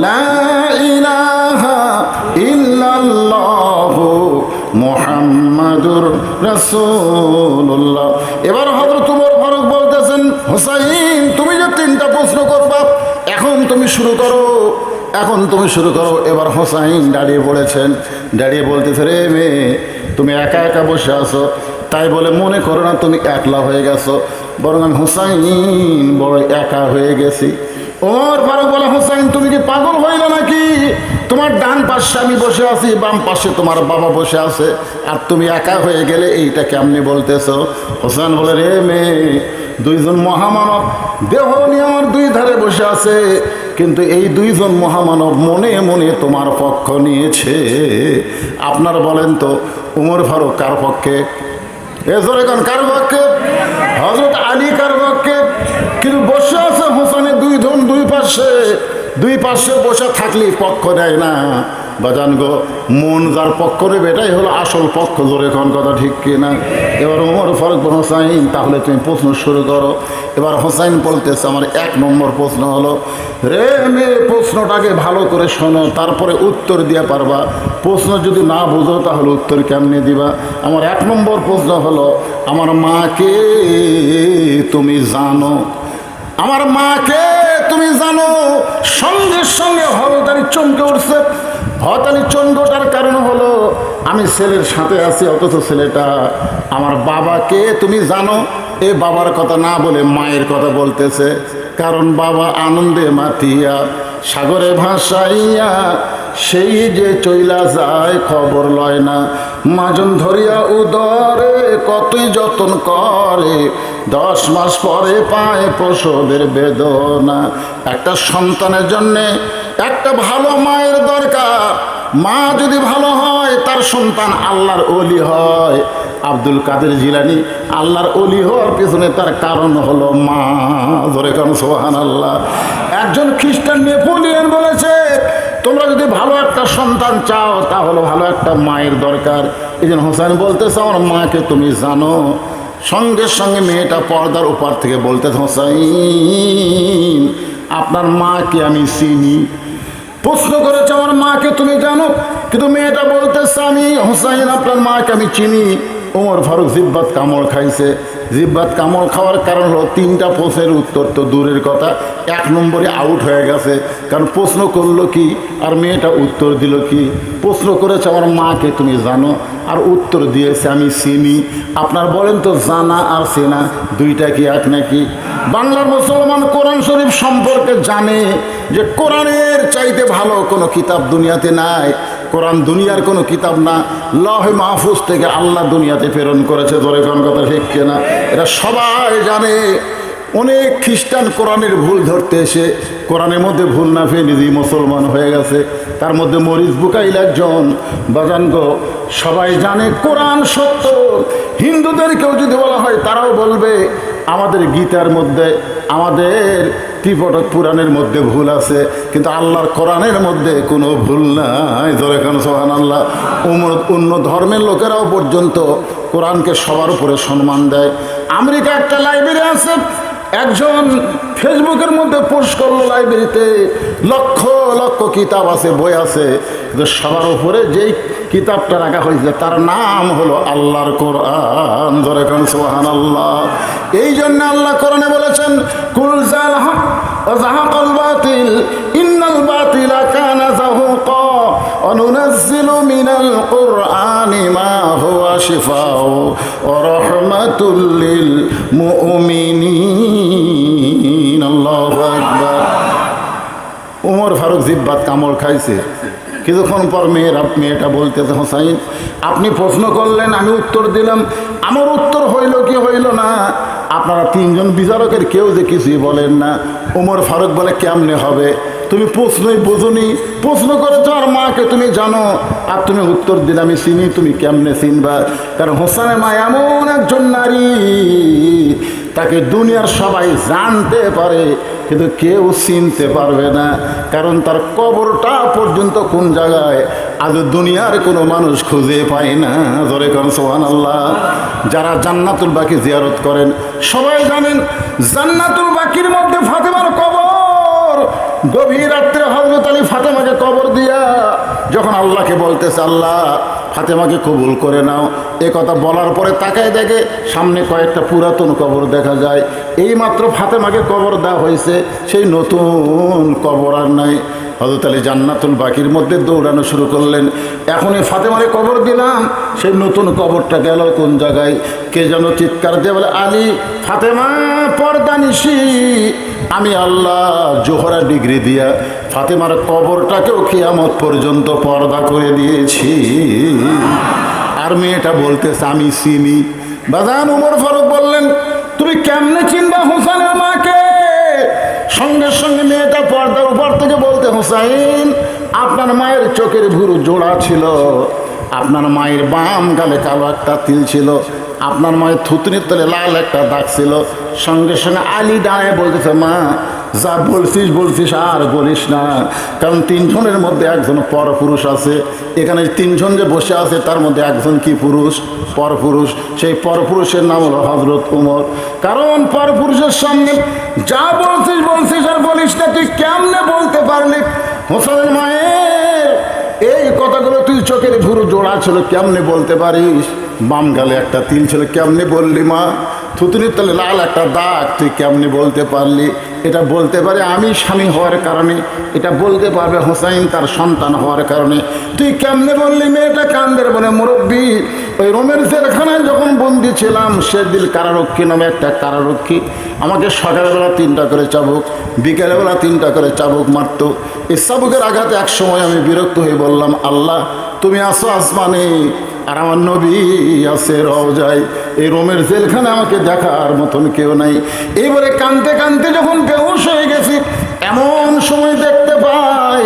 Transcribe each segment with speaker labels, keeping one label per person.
Speaker 1: লা ইলাহা ইল্লাল্লাহু মুহাম্মাদুর রাসূলুল্লাহ। এবার হযরত ওমর ফারুক বলতেছেন, হুসাইন তুমি যে 3টা প্রশ্ন করবা, এখন তুমি শুরু করো, এখন তুমি শুরু করো। এবার হুসাইন দাঁড়িয়ে পড়েছেন, দাঁড়িয়ে বলতেছে, রে মেয়ে তুমি একা একা বসে আছো, তাই বলে মনে করো না তুমি একলা হয়ে গেছো, বরং আমি হুসাইন বড় একা হয়ে গেছি। ওমর ফারুক বলে, হুসাইন তুমি কি পাগল হইলে নাকি? তোমার ডান পাশে আমি বসে আছি, বাম পাশে তোমার বাবা বসে আছে, আর তুমি একা হয়ে গেলে এইটা কেমনি বলতেছো? হুসাইন বলে, রে মেয়ে দুইজন মহামানব দেহ নিয়ে আমার 2 ধারে বসে আছে, কিন্তু এই 2জন মহামানব মনে মনে তোমার পক্ষ নিয়েছে। আপনার বলেন তো ওমর ফারুক কার পক্ষে? এখন কার পক্ষে? হযরত আলী কার পক্ষে? কিন্তু বসে আছে হোসেনের 2 জন 2 পাশে বসে থাকলেই পক্ষ দেয় না। বাজান গো, মন যার পক্ষ নেবে এটাই হলো আসল পক্ষ। জোরে কোন কথা ঠিক কিনা? এবার ওমর ফারুক বলেন, হোসাইন তাহলে তুমি প্রশ্ন শুরু করো। এবার হোসাইন বলতেছে, আমার 1 নম্বর প্রশ্ন হলো, রে মেয়ে প্রশ্নটাকে ভালো করে শোনো, তারপরে উত্তর দিয়ে পারবা। প্রশ্ন যদি না বুঝো তাহলে উত্তর কেমনে দিবা? আমার 1 নম্বর প্রশ্ন হলো, আমার মাকে তুমি জানো? আমার মাকে তুমি জানো? সঙ্গে সঙ্গে হরতালি চমকে উঠছে। হরতালি চমকে ওঠার কারণ হলো, আমি ছেলের সাথে আছি, অথচ ছেলেটা আমার বাবাকে তুমি জানো? এ বাবার কথা না বলে মায়ের কথা বলতেছে, কারণ বাবা আনন্দে মাতিয়া সাগরে ভাসাইয়া সেই যে চইলা যায় খবর লয় না। মাজন ধরিয়া উদরে কতই যতন করে, 10 মাস পরে পায় প্রসবের বেদনা। একটা সন্তানের জন্যে একটা ভালো মায়ের দরকার। মা যদি ভালো হয় তার সন্তান আল্লাহর ওলি হয়। আব্দুল কাদের জিলানী আল্লাহর ওলি হওয়ার পেছনে তার কারণ হলো মা। ধরে কারণ সুবহানাল্লাহ। একজন খ্রিস্টান নেপোলিয়ন বলেছে, তোমরা যদি ভালো একটা সন্তান চাও তাহলে ভালো একটা মায়ের দরকার। এই জন্য হোসেন বলতেছে, আমার মাকে তুমি জানো? সঙ্গে সঙ্গে মেয়েটা পর্দার উপর থেকে বলতে, হোসেন আপনার মাকে আমি চিনি। প্রশ্ন করেছে, আমার মাকে তুমি জানো? কিন্তু মেয়েটা বলতেছে, আমি হোসেন আপনার মাকে আমি চিনি। ওমর ফারুক জিব্বাত কামড় খাইছে। জিব্বাত কামড় খাওয়ার কারণ হলো 3টা প্রশ্নের উত্তর তো দূরের কথা, 1 নম্বরে আউট হয়ে গেছে। কারণ প্রশ্ন করলো কি আর মেয়েটা উত্তর দিল কি? প্রশ্ন করেছে, আমার মাকে তুমি জানো, আর উত্তর দিয়েছে আমি চিনি। আপনার বলেন তো, জানা আর চেনা 2টা কি এক নাকি? বাংলার মুসলমান কোরআন শরীফ সম্পর্কে জানে যে কোরআনের চাইতে ভালো কোনো কিতাব দুনিয়াতে নাই। কোরআন দুনিয়ার কোনো কিতাব না, লৌহে মাহফুজ থেকে আল্লাহ দুনিয়াতে প্রেরণ করেছে। ধরে কোন কথা ঠিক কিনা? এটা সবাই জানে। অনেক খ্রিস্টান কোরআনের ভুল ধরতে এসে কোরআনের মধ্যে ভুল না পেয়ে নিজেই মুসলমান হয়ে গেছে। তার মধ্যে মরিস বুকাইল একজন। বাজানগ সবাই জানে কোরআন সত্য। হিন্দুদেরকেও যদি বলা হয় তারাও বলবে আমাদের গীতার মধ্যে, আমাদের ত্রিপিটক পুরাণের মধ্যে ভুল আছে, কিন্তু আল্লাহর কোরআনের মধ্যে কোনো ভুল নাই। ধরে কেন সুবহানাল্লাহ। অন্য ধর্মের লোকেরাও পর্যন্ত কোরআনকে সবার উপরে সম্মান দেয়। আমেরিকা একটা লাইব্রেরি আছে, একজন ফেসবুকের মধ্যে পোস্ট করলো, লাইব্রেরিতে লক্ষ লক্ষ কিতাব আছে, বই আছে, কিন্তু সবার উপরে যেই কিতাবটা রাখা হয়েছে তার নাম হলো আল্লাহর কোরআন। ধরে কেন সুবহানাল্লাহ। এই জন্য আল্লাহ কোরআনে বলেছেন, কুল জাল হক ওয়া যাহাকাল বাতিল ইন্নাল বাতিলা কানা যাহুকা ওয়া নুনাজ্জিলু মিনাল কুরআনি মা হুয়া শিফাউ ওয়া রাহমাতুল লিল মুমিনিন। আল্লাহু আকবার। ওমর ফারুক জিব্বাত কামড় খাইছে। কিছুক্ষণ পর মেয়েটা বলতেছে, হোসাইন আপনি প্রশ্ন করলেন, আমি উত্তর দিলাম, আমার উত্তর হইল কি হইল না, আপনারা 3 জন বিচারকের কেউ যে কিছুই বলেন না। ওমর ফারুক বলে, কেমনে হবে? তুমি প্রশ্নই বোঝনি। প্রশ্ন করেছো আর মাকে তুমি জানো, আর তুমি উত্তর দিলে আমি চিনি, তুমি কেমনে চিনবা? কারণ হোসেনের মা এমন একজন নারী, তাকে দুনিয়ার সবাই জানতে পারে কিন্তু কেউ চিনতে পারবে না, কারণ তার কবরটা পর্যন্ত কোন জায়গায় আজ দুনিয়ার কোনো মানুষ খুঁজে পায় না। ধরে করেন সুবহানাল্লাহ। যারা জান্নাতুল বাকি জিয়ারত করেন সবাই জানেন জান্নাতুল বাকির মধ্যে ফাতেমার কবর। গভীর রাত্রে হযরত আলী ফাতেমাকে কবর দিয়া যখন আল্লাহকে বলতেছে, আল্লাহ ফাতেমাকে কবুল করে নাও, এ কথা বলার পরে তাকায় দেখে সামনে কয়েকটা পুরাতন কবর দেখা যায়। এইমাত্র ফাতেমাকে কবর দেওয়া হয়েছে, সেই নতুন কবর আর নাই। হযরত আলী জান্নাতুল বাকির মধ্যে দৌড়ানো শুরু করলেন। এখনই ফাতেমারে কবর দিলাম, সেই নতুন কবরটা গেল কোন জায়গায়? কে যেন চিৎকার দিয়ে বলে, আলী ফাতেমা পর্দা নিশি, আমি আল্লাহ জোহরা ডিগ্রি দিয়া ফাতেমার কবরটাকেও কিয়ামত পর্যন্ত পর্দা করে দিয়েছি। আর মেয়েটা বলতেছে আমি চিনি। বাজান উমর ফারুক বললেন, তুমি কেমনে চিনবা হোসেনের মাকে? সঙ্গে সঙ্গে মেয়েটা পর্দার উপর থেকে বলতে, হোসাইন আপনার মায়ের চোখের ভুরু জোড়া ছিল, আপনার মায়ের বাম গালে কালো একটা তিল ছিল, আপনার মায়ের থুতনির তলে লাল একটা দাগ ছিল। সঙ্গে সঙ্গে আলী দাঁড়ায় বলতেছে, মা যা বলছিস আর বলিস না, কারণ তিনজনের মধ্যে একজন পরপুরুষ আছে। এখানে তিনজন যে বসে আছে তার মধ্যে একজন কি পুরুষ? পরপুরুষ। সেই পরপুরুষের নাম হলো হযরত উমর। কারণ পরপুরুষের সামনে যা বলছিস আর বলিস না, তুই কেমনে বলতে পারলি হোসেনের মায়ের এই কথাগুলো? তুই চোখের ভুরু জোড়া ছিল কেমনে বলতে পারিস? বাম গালে একটা তিল ছিল কেমনে বললি মা? থুতুনির তলে লাল একটা দাগ তুই কেমনে বলতে পারলি? এটা বলতে পারে আমি স্বামী হওয়ার কারণে, এটা বলতে পারবে হোসাইন তার সন্তান হওয়ার কারণে। তুই কেমনে বললি? মেয়েটা কান্দের বলে, মুরব্বী ওই রোমের জেলখানায় যখন বন্দি ছিলাম, শেরদিল কারারক্ষী নামে একটা কারারক্ষী আমাকে সকালবেলা 3টা করে চাবুক, বিকেলবেলা 3টা করে চাবুক মারত। এই চাবুকের আঘাতে এক সময় আমি বিরক্ত হয়ে বললাম, আল্লাহ তুমি আসো আসমানে আর আমার নবী আছে রওজায়, এই রোমের জেলখানে আমাকে দেখার মতন কেউ নাই। এইবারে কানতে কানতে যখন বেহুশ হয়ে গেছি, এমন সময় দেখতে পাই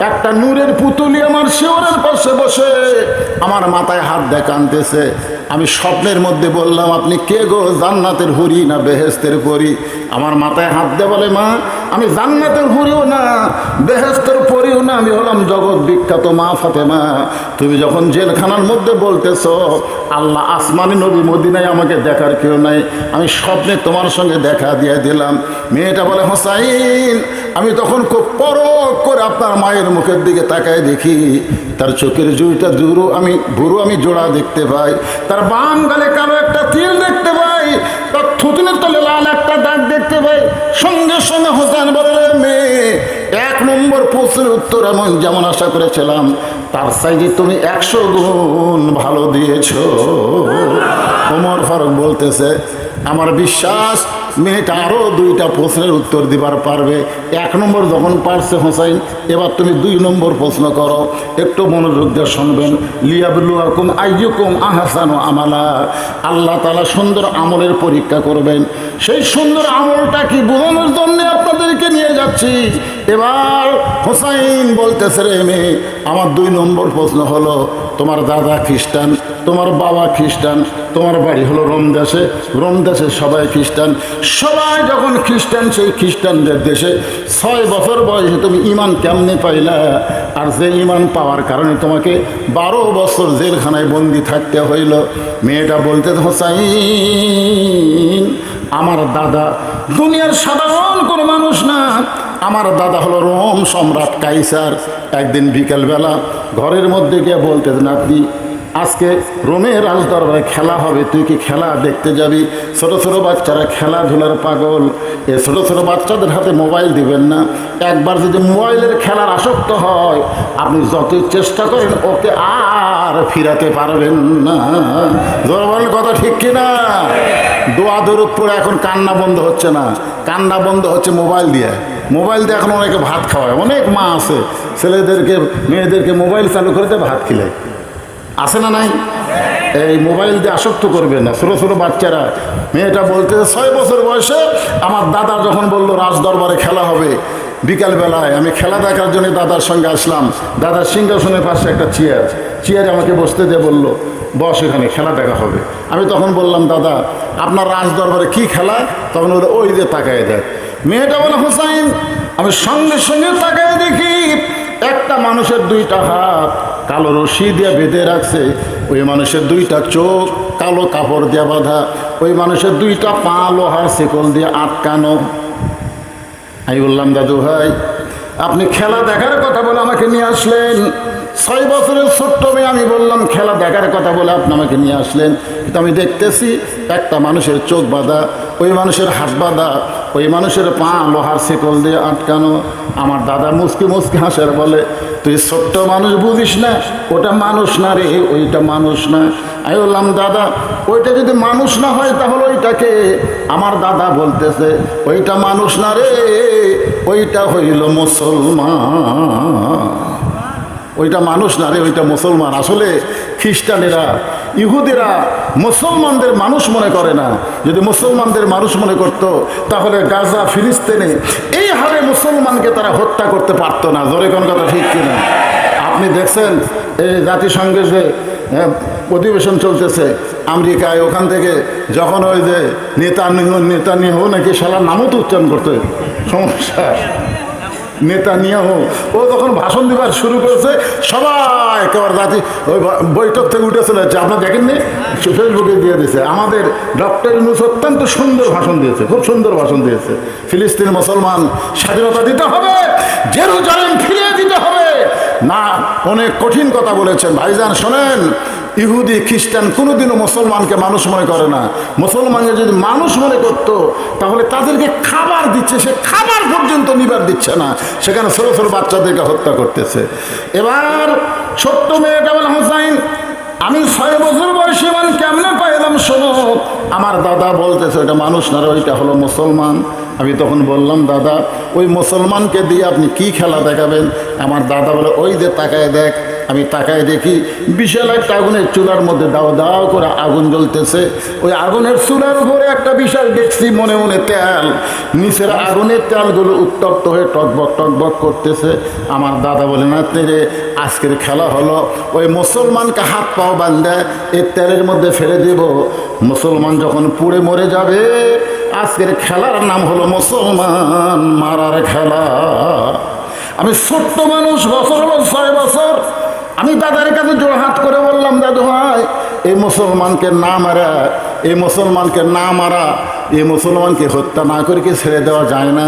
Speaker 1: একটা নূরের পুতুলি আমার শিওরের পাশে বসে আমার মাথায় হাত দিয়ে কাঁদতেছে। আমি স্বপ্নের মধ্যে বললাম, আপনি কে গো? জান্নাতের হুরি না বেহেস্তের পরি? আমার মাথায় হাত দিয়ে বলে, মা আমি জান্নাতের হুরিও না বেহেস্তের পরিও না, আমি হলাম জগৎ বিখ্যাত মা ফাতেমা। তুমি যখন জেলখানার মধ্যে বলতেছ আল্লাহ আসমানি নবী মদিনায় আমাকে দেখার কেউ নাই, আমি স্বপ্নে তোমার সঙ্গে দেখা দিয়ে দিলাম। মেয়েটা বলে, হোসাইন আমি তখন খুব পরখ করে আপনার মায়ের মুখের দিকে তাকায় দেখি, তার চোখের জুইটা ভুরু আমি জোড়া দেখতে পাই, তার বাম গালে কালো একটা তিল দেখতে পাই, তার থুতনির তলে লাল একটা দাগ দেখতে পাই। সঙ্গে সঙ্গে হোসেন বলে, মেয়ে 1 নম্বর প্রশ্নের উত্তর আমি যেমন আশা করেছিলাম তার চাইতে তুমি 100 গুণ ভালো দিয়েছ। ওমর ফারুক বলতেছে, আমার বিশ্বাস মেয়েটা আরও 2টা প্রশ্নের উত্তর দিবার পারবে। 1 নম্বর যখন পারছে হোসাইন, এবার তুমি 2 নম্বর প্রশ্ন করো। একটু মনোযোগ দিয়ে শুনবেন। লিয়াবলুয়াকুম আইয়ুকুম আহসানু আমালা, আল্লাহ তাআলা সুন্দর আমলের পরীক্ষা করবেন। সেই সুন্দর আমলটা কি বোঝানোর জন্য আপনাদেরকে নিয়ে যাচ্ছি। এবার হোসাইন বলতেছে, রে মেয়ে আমার 2 নম্বর প্রশ্ন হলো, তোমার দাদা খ্রিস্টান, তোমার বাবা খ্রিস্টান, তোমার বাড়ি হলো রোম দেশে সবাই খ্রিস্টান। সবাই যখন খ্রিস্টান, সেই খ্রিস্টানদের দেশে 6 বছর বয়সে তুমি ঈমান কেমনে পাইলা? আর যে ঈমান পাওয়ার কারণে তোমাকে 12 বছর জেলখানায় বন্দি থাকতে হইল। মেয়েটা বলতে, হোসাইন আমার দাদা দুনিয়ার সাধারণ কোনো মানুষ না, আমার দাদা হলো রোম সম্রাট কাইসার। একদিন বিকেলবেলা ঘরের মধ্যে গিয়ে বলতে, নাতি আজকে রোমের রাজদরবারে খেলা হবে, তুই কি খেলা দেখতে যাবি? ছোট ছোট বাচ্চারা খেলাধুলার পাগল, এ ছোট ছোট বাচ্চাদের হাতে মোবাইল দিবেন না। একবার যদি মোবাইলের খেলার আসক্ত হয়, আপনি যতই চেষ্টা করেন ওকে আর ফিরাতে পারবেন না। জোরবানের কথা ঠিক কিনা? দোয়া দরুদ পড়ে এখন কান্না বন্ধ হচ্ছে না, কান্না বন্ধ হচ্ছে মোবাইল দিয়ে। মোবাইল দিয়ে এখন অনেকে ভাত খাওয়ায়, অনেক মা আছে ছেলেদেরকে মেয়েদেরকে মোবাইল চালু করে দিয়ে ভাত খিলায়, আছে না নাই? এই মোবাইল দিয়ে আসক্ত করবে না ছোটো ছোটো বাচ্চারা। মেয়েটা বলতে 6 বছর বয়সে আমার দাদা যখন বললো রাজদরবারে খেলা হবে, বিকালবেলায় আমি খেলা দেখার জন্য দাদার সঙ্গে আসলাম। দাদার সিংহাসনের পাশে একটা চেয়ারে আমাকে বসতে দিয়ে বললো, বস এখানে খেলা দেখা হবে। আমি তখন বললাম, দাদা আপনার রাজদরবারে কি খেলা? তখন ওরা ওই যে তাকায় দেয়। মেয়েটা বলে, হোসাইন আমি সঙ্গে সঙ্গে তাকায় দেখি একটা মানুষের 2টা হাত কালো রশি দিয়ে বেঁধে রাখছে, ওই মানুষের 2টা চোখ কালো কাপড় দিয়ে বাঁধা, ওই মানুষের 2টা পা লোহার শিকল দিয়ে আটকানো। আমি বললাম, দাদু ভাই আপনি খেলা দেখার কথা বলে আমাকে নিয়ে আসলেন। 6 বছরের ছোট্ট মেয়ে, আমি বললাম খেলা দেখার কথা বলে আপনি আমাকে নিয়ে আসলেন, কিন্তু আমি দেখতেছি একটা মানুষের চোখ বাঁধা, ওই মানুষের হাত বাঁধা, ওই মানুষের পা লোহার শিকল দিয়ে আটকানো। আমার দাদা মুসকি মুসকি হাসের বলে, তুই ছোট্ট মানুষ বুঝিস না, ওটা মানুষ না রে, ওইটা মানুষ না। আমি বললাম দাদা ওইটা যদি মানুষ না হয় তাহলে ওইটাকে? আমার দাদা বলতেছে ওইটা মানুষ না রে, ওইটা হইল মুসলমান। ওইটা মানুষ না রে, ওইটা মুসলমান। আসলে খ্রিস্টানেরা, ইহুদিরা মুসলমানদের মানুষ মনে করে না। যদি মুসলমানদের মানুষ মনে করত তাহলে গাজা ফিলিস্তিনে এই হারে মুসলমানকে তারা হত্যা করতে পারতো না। জোরে কোন কথা ঠিক কিনা? আপনি দেখছেন এই জাতিসংঘের যে অধিবেশন চলতেছে আমেরিকায়, ওখান থেকে যখন ওই যে নেতানিয়াহু নাকি শালার নামও তো উচ্চারণ করতে সমস্যা, নেতানিয়াহু ও যখন ভাষণ দিবার শুরু করেছে, সবাই একেবারে জাতি ওই বৈঠক থেকে উঠে চলে যাচ্ছে। আপনারা দেখেননি, ফেসবুকে দিয়ে দিয়েছে। আমাদের ডক্টর ইউনূস অত্যন্ত সুন্দর ভাষণ দিয়েছে, খুব সুন্দর ভাষণ দিয়েছে। ফিলিস্তিন মুসলমান স্বাধীনতা দিতে হবে, জেরুজালেম ফিরিয়ে দিতে হবে না, অনেক কঠিন কথা বলেছেন। ভাইজান শোনেন, ইহুদি খ্রিস্টান কোনোদিনও মুসলমানকে মানুষ মনে করে না। মুসলমানকে যদি মানুষ মনে করতো তাহলে তাদেরকে খাবার দিচ্ছে, সে খাবার পর্যন্ত নিবার দিচ্ছে না, সেখানে ছোটো ছোটো বাচ্চাদেরকে হত্যা করতেছে। এবার ছোট্ট মেয়েটা বলে, হোসাইন আমি 6 বছর বয়সী মানে কেমনে পাইলাম? শোনো, আমার দাদা বলতেছে ওইটা মানুষ না, ওইটা হলো মুসলমান। আমি তখন বললাম দাদা ওই মুসলমানকে দিয়ে আপনি কি খেলা দেখাবেন? আমার দাদা বলে ওই যে তাকায় দেখ। আমি তাকায় দেখি বিশাল একটা আগুনের চুলার মধ্যে দাও দাও করে আগুন জ্বলতেছে। ওই আগুনের চুলার উপরে একটা বিশাল দেখছি মনে মনে তেল, নিচের আগুনের তেলগুলো উত্তপ্ত হয়ে টকবক টকবক করতেছে। আমার দাদা বলে না তেরে আজকের খেলা হলো ওই মুসলমানকে হাত পাও বান্ধে এই তেলের মধ্যে ফেলে দেব, মুসলমান যখন পুড়ে মরে যাবে আজকের খেলার নাম হলো মুসলমান মারার খেলা। আমি ছোট্ট মানুষ, বছর 6 বছর, আমি দাদার কাছে জোড়হাত করে বললাম দাদু ভাই এই মুসলমানকে না মারা, এই মুসলমানকে না মারা, এই মুসলমানকে হত্যা না করে কি ছেড়ে দেওয়া যায় না?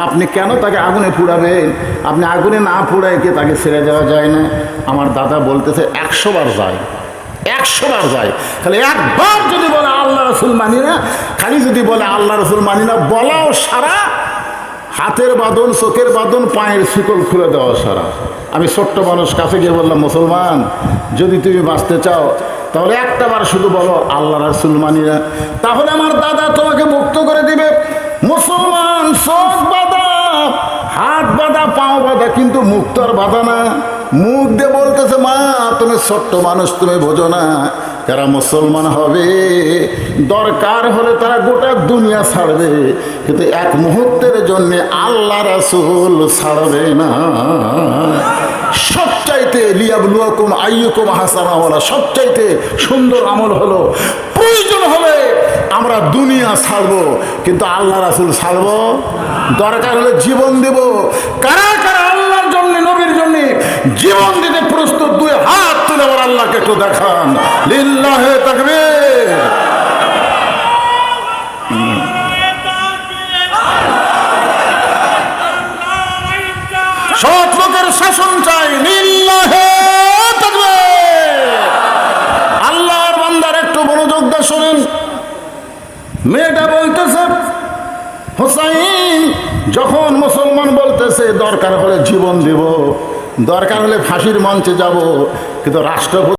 Speaker 1: আপনি কেন তাকে আগুনে পুড়াবেন? আপনি আগুনে না পুড়ায় কি তাকে ছেড়ে দেওয়া যায় না? আমার দাদা বলতেছে 100 বার যায়, 100 বার যায়। খালি একবার যদি বলে আল্লাহ রসুল মানি না, খালি যদি বলে আল্লাহ রসুল মানি না বলাও সারা, হাতের বাঁধন, চোখের বাঁধন, পায়ের শিকল খুলে দেওয়া সারা। আমি ছোট্ট মানুষ কাছে গিয়ে বললাম মুসলমান যদি তুমি বাঁচতে চাও তাহলে একটা বার শুধু বলো আল্লাহ রাসূল মানি না, তাহলে আমার দাদা তোমাকে মুক্ত করে দিবে। মুসলমান চোখ বাঁধা, হাত বাঁধা, পাও বাঁধা, কিন্তু মুখ তো আর বাঁধা না। মুখ দিয়ে বলতেছে মা তুমি ছোট্ট মানুষ, তুমি বোঝো না, যারা মুসলমান হবে দরকার হলে তারা গোটা দুনিয়া ছাড়বে, কিন্তু এক মুহূর্তের জন্য আল্লাহ রাসূল ছাড়বে না। সবচাইতে লিয়াবলুয়াকুম আইয়ুকুম আহসানু আমালা, সবচাইতে সুন্দর আমল হলো প্রয়োজন হলে আমরা দুনিয়া ছাড়বো কিন্তু আল্লাহ রাসূল ছাড়বো, দরকার হলে জীবন দেব। কারা কারা আল্লাহর জন্য, নবীর জন্য জীবন দিতে প্রস্তুত? 2 হাত তুলে আবার আল্লাহকে একটু দেখান। লিল্লাহে তাকবীর। সৎ লোকের শাসন চাই। লিল্লাহে তাকবীর। আল্লাহর বান্দার একটু মনোযোগ দিয়ে শোনেন। মেয়েটা বলতেছে হোসাইন যখন মুসলমান বলতেছে দরকার হলে জীবন দেব, দরকার হলে ফাঁসির মঞ্চে যাব, কিন্তু রাষ্ট্রপতি